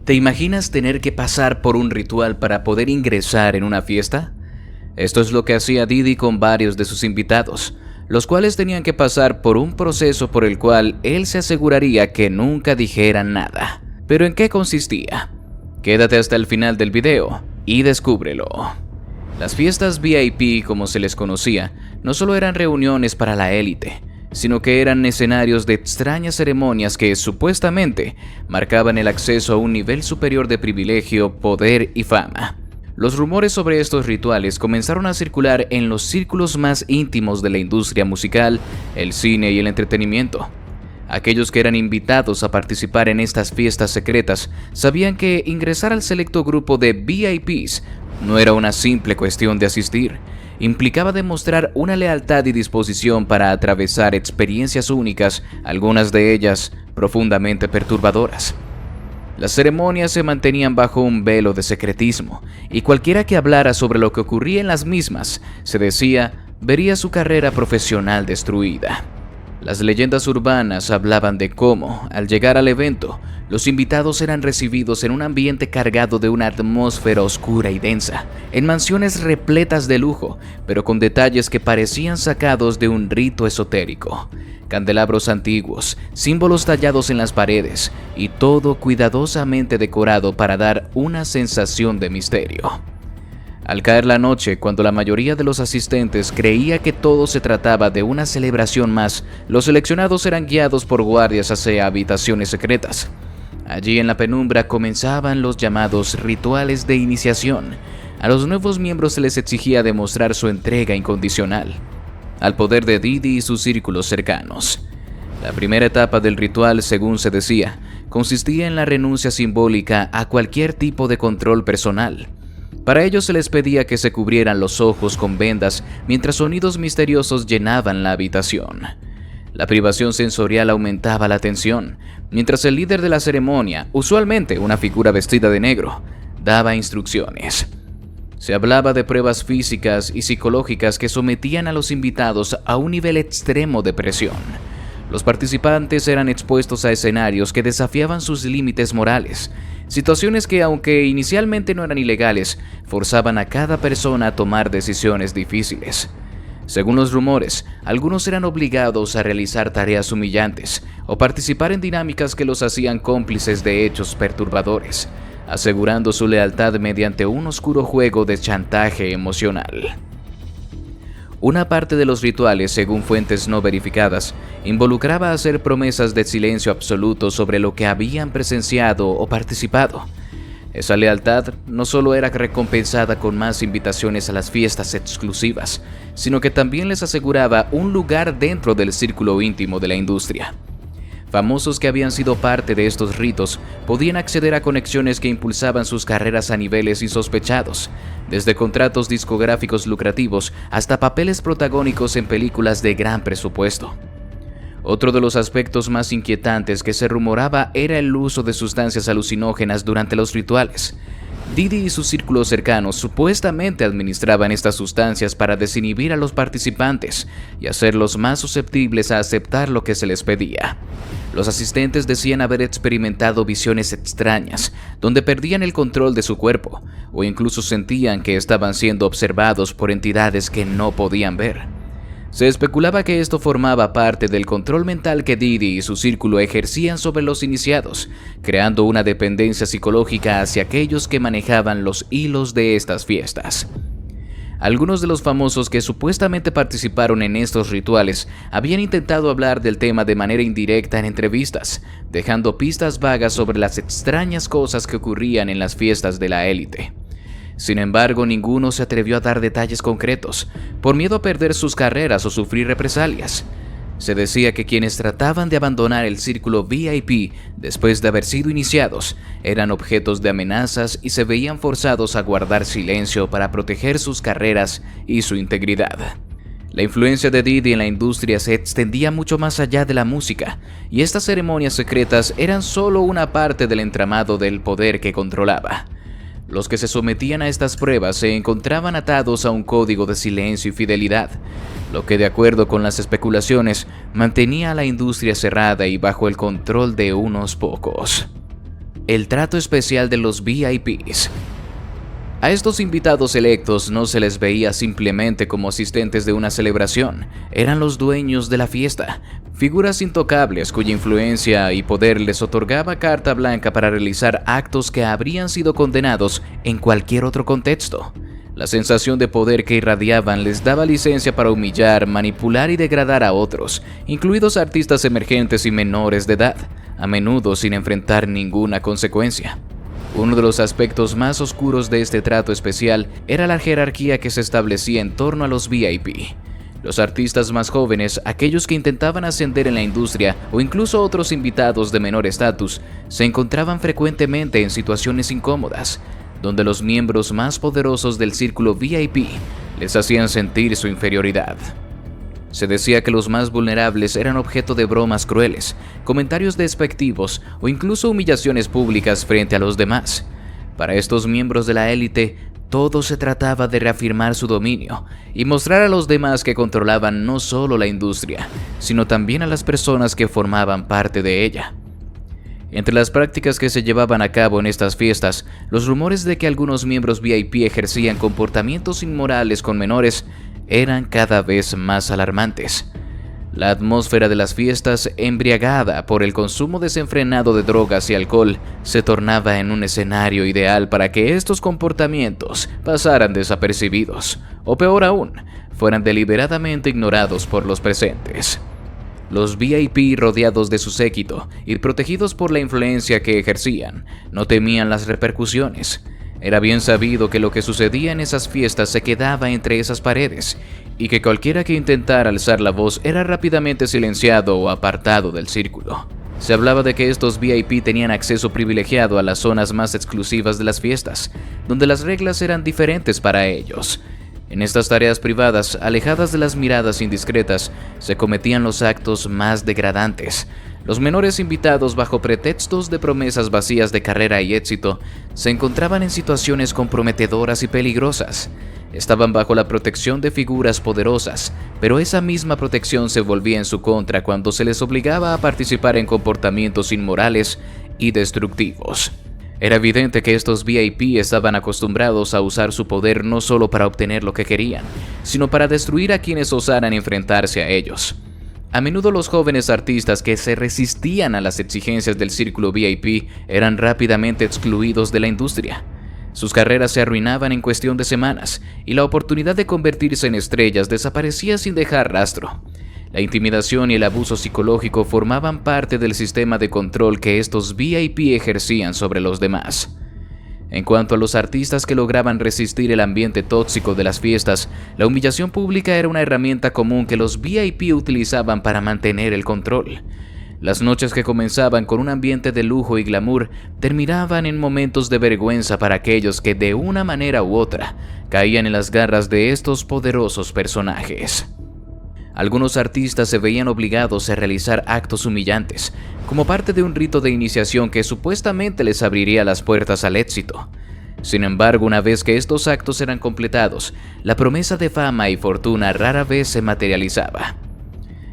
¿Te imaginas tener que pasar por un ritual para poder ingresar en una fiesta? Esto es lo que hacía Diddy con varios de sus invitados, los cuales tenían que pasar por un proceso por el cual él se aseguraría que nunca dijeran nada. ¿Pero en qué consistía? Quédate hasta el final del video y descúbrelo. Las fiestas VIP, como se les conocía, no solo eran reuniones para la élite, sino que eran escenarios de extrañas ceremonias que supuestamente marcaban el acceso a un nivel superior de privilegio, poder y fama. Los rumores sobre estos rituales comenzaron a circular en los círculos más íntimos de la industria musical, el cine y el entretenimiento. Aquellos que eran invitados a participar en estas fiestas secretas sabían que ingresar al selecto grupo de VIPs no era una simple cuestión de asistir. Implicaba demostrar una lealtad y disposición para atravesar experiencias únicas, algunas de ellas profundamente perturbadoras. Las ceremonias se mantenían bajo un velo de secretismo, y cualquiera que hablara sobre lo que ocurría en las mismas, se decía, vería su carrera profesional destruida. Las leyendas urbanas hablaban de cómo, al llegar al evento, los invitados eran recibidos en un ambiente cargado de una atmósfera oscura y densa, en mansiones repletas de lujo, pero con detalles que parecían sacados de un rito esotérico. Candelabros antiguos, símbolos tallados en las paredes, y todo cuidadosamente decorado para dar una sensación de misterio. Al caer la noche, cuando la mayoría de los asistentes creía que todo se trataba de una celebración más, los seleccionados eran guiados por guardias hacia habitaciones secretas. Allí en la penumbra comenzaban los llamados rituales de iniciación. A los nuevos miembros se les exigía demostrar su entrega incondicional al poder de Diddy y sus círculos cercanos. La primera etapa del ritual, según se decía, consistía en la renuncia simbólica a cualquier tipo de control personal. Para ello se les pedía que se cubrieran los ojos con vendas mientras sonidos misteriosos llenaban la habitación. La privación sensorial aumentaba la tensión, mientras el líder de la ceremonia, usualmente una figura vestida de negro, daba instrucciones. Se hablaba de pruebas físicas y psicológicas que sometían a los invitados a un nivel extremo de presión. Los participantes eran expuestos a escenarios que desafiaban sus límites morales, situaciones que, aunque inicialmente no eran ilegales, forzaban a cada persona a tomar decisiones difíciles. Según los rumores, algunos eran obligados a realizar tareas humillantes o participar en dinámicas que los hacían cómplices de hechos perturbadores, asegurando su lealtad mediante un oscuro juego de chantaje emocional. Una parte de los rituales, según fuentes no verificadas, involucraba hacer promesas de silencio absoluto sobre lo que habían presenciado o participado. Esa lealtad no solo era recompensada con más invitaciones a las fiestas exclusivas, sino que también les aseguraba un lugar dentro del círculo íntimo de la industria. Famosos que habían sido parte de estos ritos podían acceder a conexiones que impulsaban sus carreras a niveles insospechados, desde contratos discográficos lucrativos hasta papeles protagónicos en películas de gran presupuesto. Otro de los aspectos más inquietantes que se rumoraba era el uso de sustancias alucinógenas durante los rituales. Diddy y sus círculos cercanos supuestamente administraban estas sustancias para desinhibir a los participantes y hacerlos más susceptibles a aceptar lo que se les pedía. Los asistentes decían haber experimentado visiones extrañas, donde perdían el control de su cuerpo, o incluso sentían que estaban siendo observados por entidades que no podían ver. Se especulaba que esto formaba parte del control mental que Diddy y su círculo ejercían sobre los iniciados, creando una dependencia psicológica hacia aquellos que manejaban los hilos de estas fiestas. Algunos de los famosos que supuestamente participaron en estos rituales habían intentado hablar del tema de manera indirecta en entrevistas, dejando pistas vagas sobre las extrañas cosas que ocurrían en las fiestas de la élite. Sin embargo, ninguno se atrevió a dar detalles concretos, por miedo a perder sus carreras o sufrir represalias. Se decía que quienes trataban de abandonar el círculo VIP después de haber sido iniciados eran objetos de amenazas y se veían forzados a guardar silencio para proteger sus carreras y su integridad. La influencia de Diddy en la industria se extendía mucho más allá de la música, y estas ceremonias secretas eran solo una parte del entramado del poder que controlaba. Los que se sometían a estas pruebas se encontraban atados a un código de silencio y fidelidad, lo que, de acuerdo con las especulaciones, mantenía a la industria cerrada y bajo el control de unos pocos. el trato especial de los VIPs. A estos invitados selectos no se les veía simplemente como asistentes de una celebración, eran los dueños de la fiesta, figuras intocables cuya influencia y poder les otorgaba carta blanca para realizar actos que habrían sido condenados en cualquier otro contexto. La sensación de poder que irradiaban les daba licencia para humillar, manipular y degradar a otros, incluidos artistas emergentes y menores de edad, a menudo sin enfrentar ninguna consecuencia. Uno de los aspectos más oscuros de este trato especial era la jerarquía que se establecía en torno a los VIP. Los artistas más jóvenes, aquellos que intentaban ascender en la industria o incluso otros invitados de menor estatus, se encontraban frecuentemente en situaciones incómodas, donde los miembros más poderosos del círculo VIP les hacían sentir su inferioridad. Se decía que los más vulnerables eran objeto de bromas crueles, comentarios despectivos o incluso humillaciones públicas frente a los demás. Para estos miembros de la élite, todo se trataba de reafirmar su dominio y mostrar a los demás que controlaban no solo la industria, sino también a las personas que formaban parte de ella. Entre las prácticas que se llevaban a cabo en estas fiestas, los rumores de que algunos miembros VIP ejercían comportamientos inmorales con menores eran cada vez más alarmantes. La atmósfera de las fiestas, embriagada por el consumo desenfrenado de drogas y alcohol, se tornaba en un escenario ideal para que estos comportamientos pasaran desapercibidos, o peor aún, fueran deliberadamente ignorados por los presentes. Los VIP, rodeados de su séquito y protegidos por la influencia que ejercían, no temían las repercusiones. Era bien sabido que lo que sucedía en esas fiestas se quedaba entre esas paredes, y que cualquiera que intentara alzar la voz era rápidamente silenciado o apartado del círculo. Se hablaba de que estos VIP tenían acceso privilegiado a las zonas más exclusivas de las fiestas, donde las reglas eran diferentes para ellos. En estas tareas privadas, alejadas de las miradas indiscretas, se cometían los actos más degradantes. Los menores invitados, bajo pretextos de promesas vacías de carrera y éxito, se encontraban en situaciones comprometedoras y peligrosas. Estaban bajo la protección de figuras poderosas, pero esa misma protección se volvía en su contra cuando se les obligaba a participar en comportamientos inmorales y destructivos. Era evidente que estos VIP estaban acostumbrados a usar su poder no solo para obtener lo que querían, sino para destruir a quienes osaran enfrentarse a ellos. A menudo los jóvenes artistas que se resistían a las exigencias del círculo VIP eran rápidamente excluidos de la industria. Sus carreras se arruinaban en cuestión de semanas, y la oportunidad de convertirse en estrellas desaparecía sin dejar rastro. La intimidación y el abuso psicológico formaban parte del sistema de control que estos VIP ejercían sobre los demás. En cuanto a los artistas que lograban resistir el ambiente tóxico de las fiestas, la humillación pública era una herramienta común que los VIP utilizaban para mantener el control. Las noches que comenzaban con un ambiente de lujo y glamour terminaban en momentos de vergüenza para aquellos que de una manera u otra caían en las garras de estos poderosos personajes. Algunos artistas se veían obligados a realizar actos humillantes, como parte de un rito de iniciación que supuestamente les abriría las puertas al éxito. Sin embargo, una vez que estos actos eran completados, la promesa de fama y fortuna rara vez se materializaba.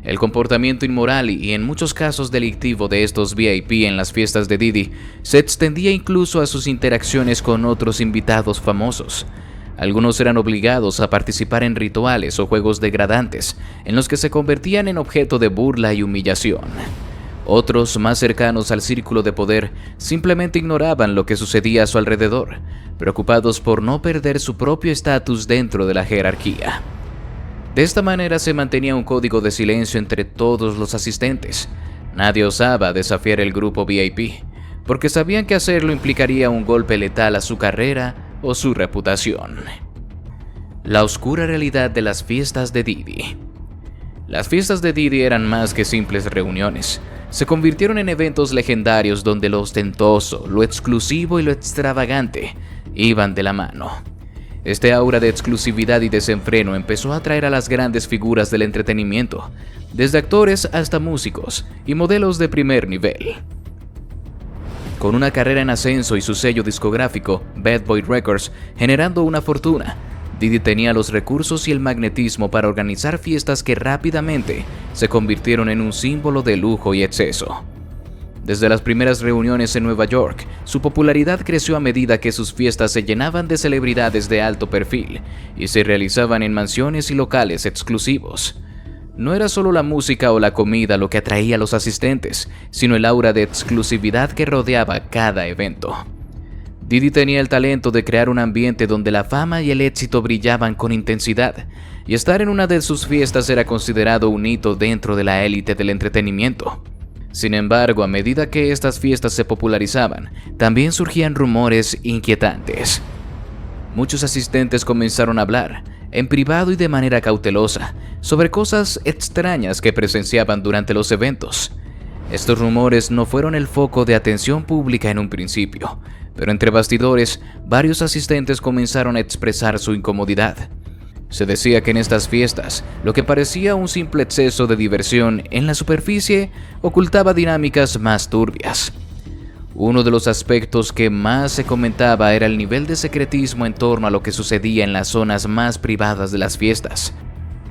El comportamiento inmoral y en muchos casos delictivo de estos VIP en las fiestas de Diddy se extendía incluso a sus interacciones con otros invitados famosos. Algunos eran obligados a participar en rituales o juegos degradantes, en los que se convertían en objeto de burla y humillación. Otros, más cercanos al círculo de poder, simplemente ignoraban lo que sucedía a su alrededor, preocupados por no perder su propio estatus dentro de la jerarquía. De esta manera se mantenía un código de silencio entre todos los asistentes. Nadie osaba desafiar el grupo VIP, porque sabían que hacerlo implicaría un golpe letal a su carrera o su reputación. La oscura realidad de las fiestas de Diddy. Las fiestas de Diddy eran más que simples reuniones. Se convirtieron en eventos legendarios donde lo ostentoso, lo exclusivo y lo extravagante iban de la mano. Este aura de exclusividad y desenfreno empezó a atraer a las grandes figuras del entretenimiento, desde actores hasta músicos y modelos de primer nivel. Con una carrera en ascenso y su sello discográfico, Bad Boy Records, generando una fortuna, Diddy tenía los recursos y el magnetismo para organizar fiestas que rápidamente se convirtieron en un símbolo de lujo y exceso. Desde las primeras reuniones en Nueva York, su popularidad creció a medida que sus fiestas se llenaban de celebridades de alto perfil y se realizaban en mansiones y locales exclusivos. No era solo la música o la comida lo que atraía a los asistentes, sino el aura de exclusividad que rodeaba cada evento. Diddy tenía el talento de crear un ambiente donde la fama y el éxito brillaban con intensidad, y estar en una de sus fiestas era considerado un hito dentro de la élite del entretenimiento. Sin embargo, a medida que estas fiestas se popularizaban, también surgían rumores inquietantes. Muchos asistentes comenzaron a hablar, en privado y de manera cautelosa, sobre cosas extrañas que presenciaban durante los eventos. Estos rumores no fueron el foco de atención pública en un principio, pero entre bastidores, varios asistentes comenzaron a expresar su incomodidad. Se decía que en estas fiestas, lo que parecía un simple exceso de diversión en la superficie ocultaba dinámicas más turbias. Uno de los aspectos que más se comentaba era el nivel de secretismo en torno a lo que sucedía en las zonas más privadas de las fiestas.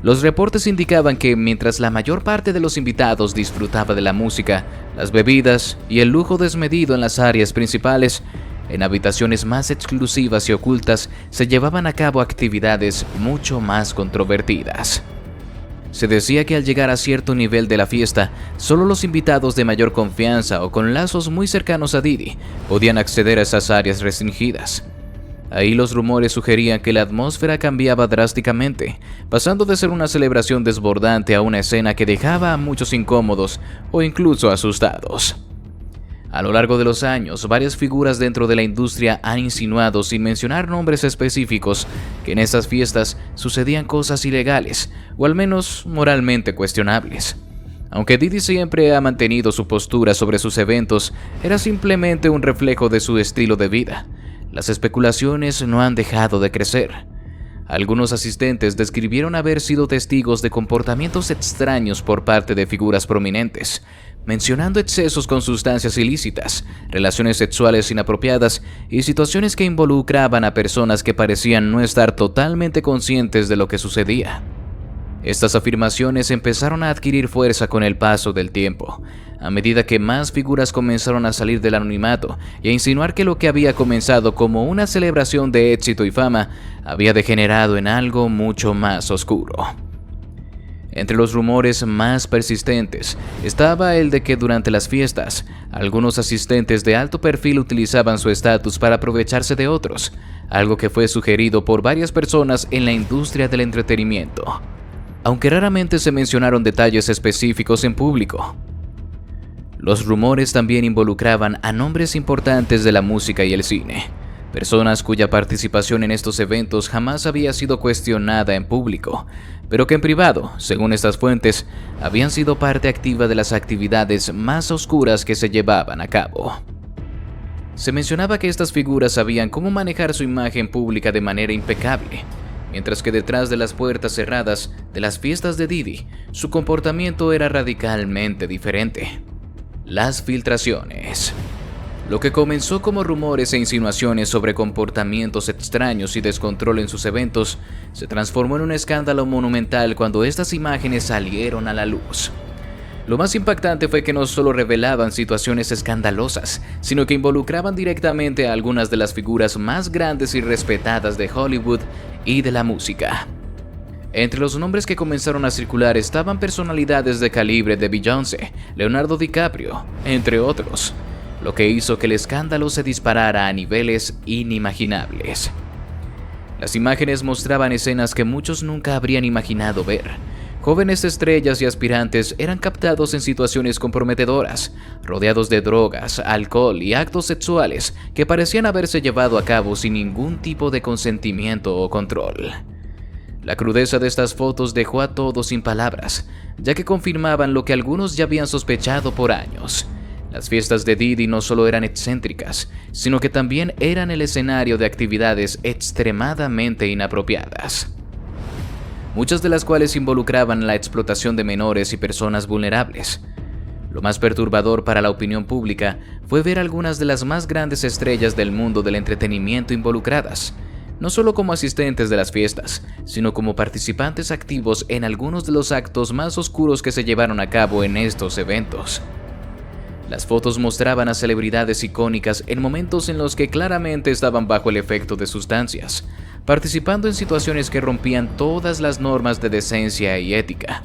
Los reportes indicaban que mientras la mayor parte de los invitados disfrutaba de la música, las bebidas y el lujo desmedido en las áreas principales, en habitaciones más exclusivas y ocultas se llevaban a cabo actividades mucho más controvertidas. Se decía que al llegar a cierto nivel de la fiesta, solo los invitados de mayor confianza o con lazos muy cercanos a Diddy podían acceder a esas áreas restringidas. Ahí los rumores sugerían que la atmósfera cambiaba drásticamente, pasando de ser una celebración desbordante a una escena que dejaba a muchos incómodos o incluso asustados. A lo largo de los años, varias figuras dentro de la industria han insinuado, sin mencionar nombres específicos, que en estas fiestas sucedían cosas ilegales, o al menos moralmente cuestionables. Aunque Diddy siempre ha mantenido su postura sobre sus eventos, era simplemente un reflejo de su estilo de vida. Las especulaciones no han dejado de crecer. Algunos asistentes describieron haber sido testigos de comportamientos extraños por parte de figuras prominentes, mencionando excesos con sustancias ilícitas, relaciones sexuales inapropiadas y situaciones que involucraban a personas que parecían no estar totalmente conscientes de lo que sucedía. Estas afirmaciones empezaron a adquirir fuerza con el paso del tiempo, a medida que más figuras comenzaron a salir del anonimato y a insinuar que lo que había comenzado como una celebración de éxito y fama había degenerado en algo mucho más oscuro. Entre los rumores más persistentes estaba el de que durante las fiestas, algunos asistentes de alto perfil utilizaban su estatus para aprovecharse de otros, algo que fue sugerido por varias personas en la industria del entretenimiento, aunque raramente se mencionaron detalles específicos en público. Los rumores también involucraban a nombres importantes de la música y el cine, personas cuya participación en estos eventos jamás había sido cuestionada en público, pero que en privado, según estas fuentes, habían sido parte activa de las actividades más oscuras que se llevaban a cabo. Se mencionaba que estas figuras sabían cómo manejar su imagen pública de manera impecable, mientras que detrás de las puertas cerradas de las fiestas de Diddy, su comportamiento era radicalmente diferente. Las filtraciones. Lo que comenzó como rumores e insinuaciones sobre comportamientos extraños y descontrol en sus eventos, se transformó en un escándalo monumental cuando estas imágenes salieron a la luz. Lo más impactante fue que no solo revelaban situaciones escandalosas, sino que involucraban directamente a algunas de las figuras más grandes y respetadas de Hollywood y de la música. Entre los nombres que comenzaron a circular estaban personalidades de calibre de Beyoncé, Leonardo DiCaprio, entre otros, lo que hizo que el escándalo se disparara a niveles inimaginables. Las imágenes mostraban escenas que muchos nunca habrían imaginado ver. Jóvenes estrellas y aspirantes eran captados en situaciones comprometedoras, rodeados de drogas, alcohol y actos sexuales que parecían haberse llevado a cabo sin ningún tipo de consentimiento o control. La crudeza de estas fotos dejó a todos sin palabras, ya que confirmaban lo que algunos ya habían sospechado por años. Las fiestas de Diddy no solo eran excéntricas, sino que también eran el escenario de actividades extremadamente inapropiadas, muchas de las cuales involucraban la explotación de menores y personas vulnerables. Lo más perturbador para la opinión pública fue ver algunas de las más grandes estrellas del mundo del entretenimiento involucradas, no solo como asistentes de las fiestas, sino como participantes activos en algunos de los actos más oscuros que se llevaron a cabo en estos eventos. Las fotos mostraban a celebridades icónicas en momentos en los que claramente estaban bajo el efecto de sustancias, participando en situaciones que rompían todas las normas de decencia y ética.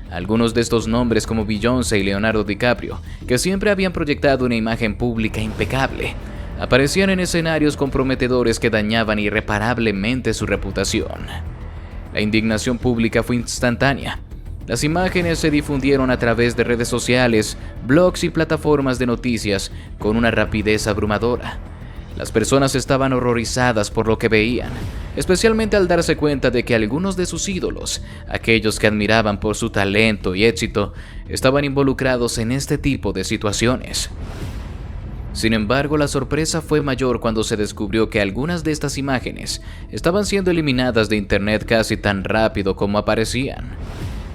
Algunos de estos nombres, como Beyoncé y Leonardo DiCaprio, que siempre habían proyectado una imagen pública impecable, aparecían en escenarios comprometedores que dañaban irreparablemente su reputación. La indignación pública fue instantánea. Las imágenes se difundieron a través de redes sociales, blogs y plataformas de noticias con una rapidez abrumadora. Las personas estaban horrorizadas por lo que veían, especialmente al darse cuenta de que algunos de sus ídolos, aquellos que admiraban por su talento y éxito, estaban involucrados en este tipo de situaciones. Sin embargo, la sorpresa fue mayor cuando se descubrió que algunas de estas imágenes estaban siendo eliminadas de Internet casi tan rápido como aparecían.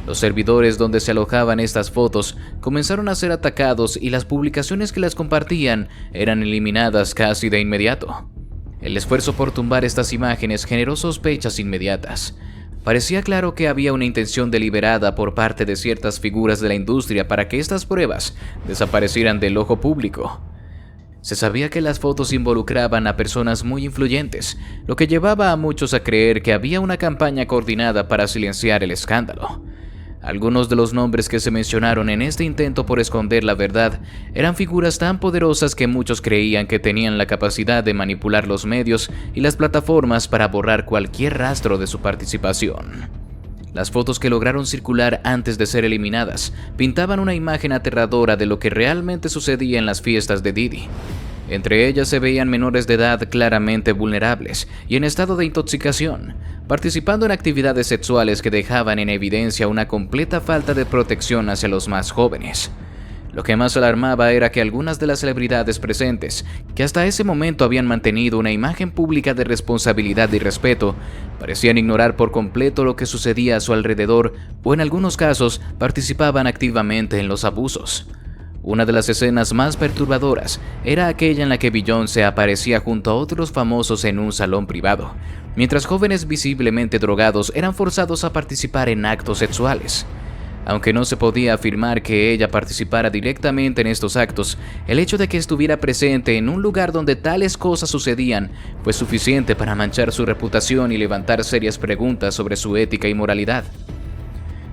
Los servidores donde se alojaban estas fotos comenzaron a ser atacados y las publicaciones que las compartían eran eliminadas casi de inmediato. El esfuerzo por tumbar estas imágenes generó sospechas inmediatas. Parecía claro que había una intención deliberada por parte de ciertas figuras de la industria para que estas pruebas desaparecieran del ojo público. Se sabía que las fotos involucraban a personas muy influyentes, lo que llevaba a muchos a creer que había una campaña coordinada para silenciar el escándalo. Algunos de los nombres que se mencionaron en este intento por esconder la verdad eran figuras tan poderosas que muchos creían que tenían la capacidad de manipular los medios y las plataformas para borrar cualquier rastro de su participación. Las fotos que lograron circular antes de ser eliminadas pintaban una imagen aterradora de lo que realmente sucedía en las fiestas de Diddy. Entre ellas se veían menores de edad claramente vulnerables y en estado de intoxicación, participando en actividades sexuales que dejaban en evidencia una completa falta de protección hacia los más jóvenes. Lo que más alarmaba era que algunas de las celebridades presentes, que hasta ese momento habían mantenido una imagen pública de responsabilidad y respeto, parecían ignorar por completo lo que sucedía a su alrededor o en algunos casos participaban activamente en los abusos. Una de las escenas más perturbadoras era aquella en la que Beyoncé aparecía junto a otros famosos en un salón privado, mientras jóvenes visiblemente drogados eran forzados a participar en actos sexuales. Aunque no se podía afirmar que ella participara directamente en estos actos, el hecho de que estuviera presente en un lugar donde tales cosas sucedían fue suficiente para manchar su reputación y levantar serias preguntas sobre su ética y moralidad.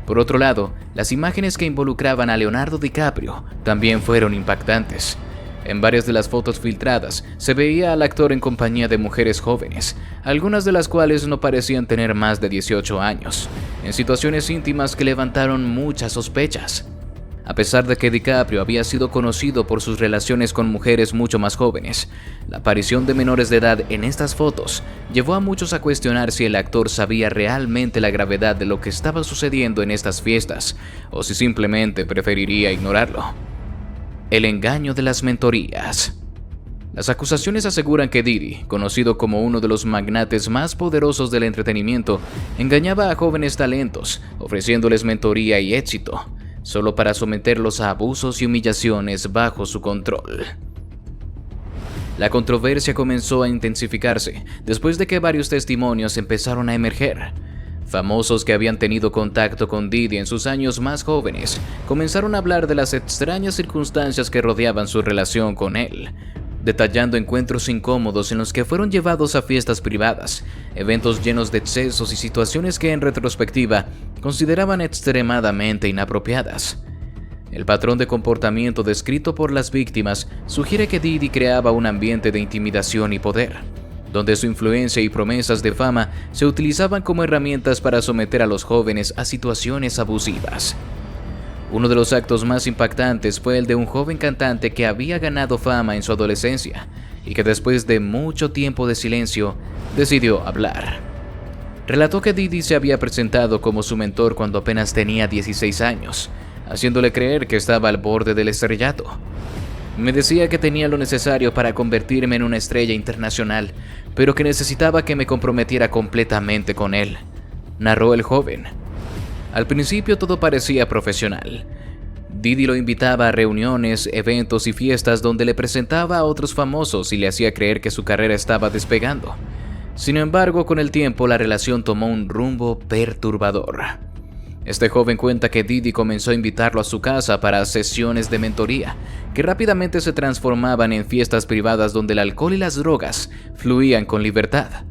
Por otro lado, las imágenes que involucraban a Leonardo DiCaprio también fueron impactantes. En varias de las fotos filtradas se veía al actor en compañía de mujeres jóvenes, algunas de las cuales no parecían tener más de 18 años, en situaciones íntimas que levantaron muchas sospechas. A pesar de que DiCaprio había sido conocido por sus relaciones con mujeres mucho más jóvenes, la aparición de menores de edad en estas fotos llevó a muchos a cuestionar si el actor sabía realmente la gravedad de lo que estaba sucediendo en estas fiestas, o si simplemente preferiría ignorarlo. El engaño de las mentorías. Las acusaciones aseguran que Diddy, conocido como uno de los magnates más poderosos del entretenimiento, engañaba a jóvenes talentos, ofreciéndoles mentoría y éxito, solo para someterlos a abusos y humillaciones bajo su control. La controversia comenzó a intensificarse después de que varios testimonios empezaron a emerger. Famosos que habían tenido contacto con Diddy en sus años más jóvenes comenzaron a hablar de las extrañas circunstancias que rodeaban su relación con él, detallando encuentros incómodos en los que fueron llevados a fiestas privadas, eventos llenos de excesos y situaciones que en retrospectiva consideraban extremadamente inapropiadas. El patrón de comportamiento descrito por las víctimas sugiere que Diddy creaba un ambiente de intimidación y poder, donde su influencia y promesas de fama se utilizaban como herramientas para someter a los jóvenes a situaciones abusivas. Uno de los actos más impactantes fue el de un joven cantante que había ganado fama en su adolescencia y que después de mucho tiempo de silencio decidió hablar. Relató que Diddy se había presentado como su mentor cuando apenas tenía 16 años, haciéndole creer que estaba al borde del estrellato. Me decía que tenía lo necesario para convertirme en una estrella internacional, pero que necesitaba que me comprometiera completamente con él, narró el joven. Al principio todo parecía profesional. Diddy lo invitaba a reuniones, eventos y fiestas donde le presentaba a otros famosos y le hacía creer que su carrera estaba despegando. Sin embargo, con el tiempo la relación tomó un rumbo perturbador. Este joven cuenta que Didi comenzó a invitarlo a su casa para sesiones de mentoría, que rápidamente se transformaban en fiestas privadas donde el alcohol y las drogas fluían con libertad.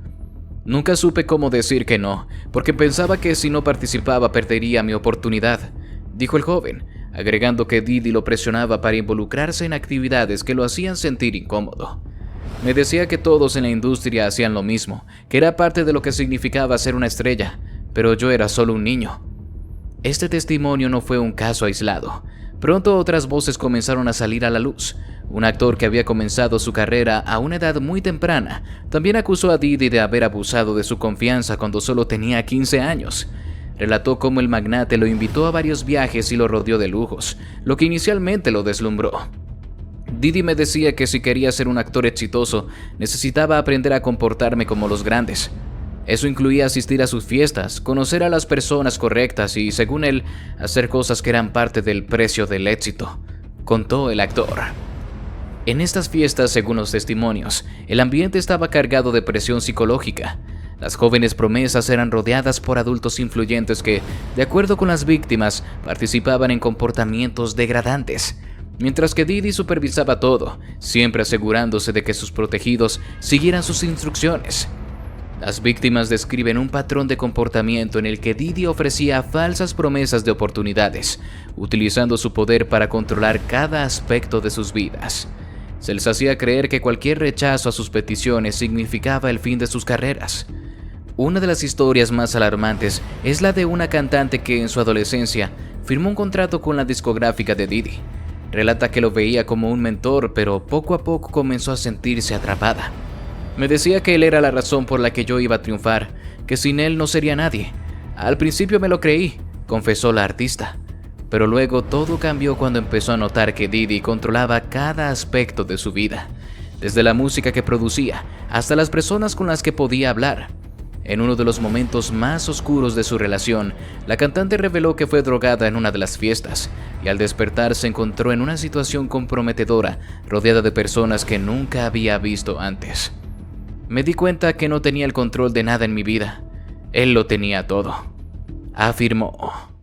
Nunca supe cómo decir que no, porque pensaba que si no participaba perdería mi oportunidad, dijo el joven, agregando que Didi lo presionaba para involucrarse en actividades que lo hacían sentir incómodo. Me decía que todos en la industria hacían lo mismo, que era parte de lo que significaba ser una estrella, pero yo era solo un niño. Este testimonio no fue un caso aislado. Pronto otras voces comenzaron a salir a la luz. Un actor que había comenzado su carrera a una edad muy temprana también acusó a Didi de haber abusado de su confianza cuando solo tenía 15 años. Relató cómo el magnate lo invitó a varios viajes y lo rodeó de lujos, lo que inicialmente lo deslumbró. Didi me decía que si quería ser un actor exitoso, necesitaba aprender a comportarme como los grandes. Eso incluía asistir a sus fiestas, conocer a las personas correctas y, según él, hacer cosas que eran parte del precio del éxito, contó el actor. En estas fiestas, según los testimonios, el ambiente estaba cargado de presión psicológica. Las jóvenes promesas eran rodeadas por adultos influyentes que, de acuerdo con las víctimas, participaban en comportamientos degradantes, mientras que Didi supervisaba todo, siempre asegurándose de que sus protegidos siguieran sus instrucciones. Las víctimas describen un patrón de comportamiento en el que Didi ofrecía falsas promesas de oportunidades, utilizando su poder para controlar cada aspecto de sus vidas. Se les hacía creer que cualquier rechazo a sus peticiones significaba el fin de sus carreras. Una de las historias más alarmantes es la de una cantante que en su adolescencia firmó un contrato con la discográfica de Didi. Relata que lo veía como un mentor, pero poco a poco comenzó a sentirse atrapada. Me decía que él era la razón por la que yo iba a triunfar, que sin él no sería nadie. Al principio me lo creí, confesó la artista. Pero luego todo cambió cuando empezó a notar que Didi controlaba cada aspecto de su vida, desde la música que producía hasta las personas con las que podía hablar. En uno de los momentos más oscuros de su relación, la cantante reveló que fue drogada en una de las fiestas y al despertar se encontró en una situación comprometedora, rodeada de personas que nunca había visto antes. Me di cuenta que no tenía el control de nada en mi vida. Él lo tenía todo, afirmó.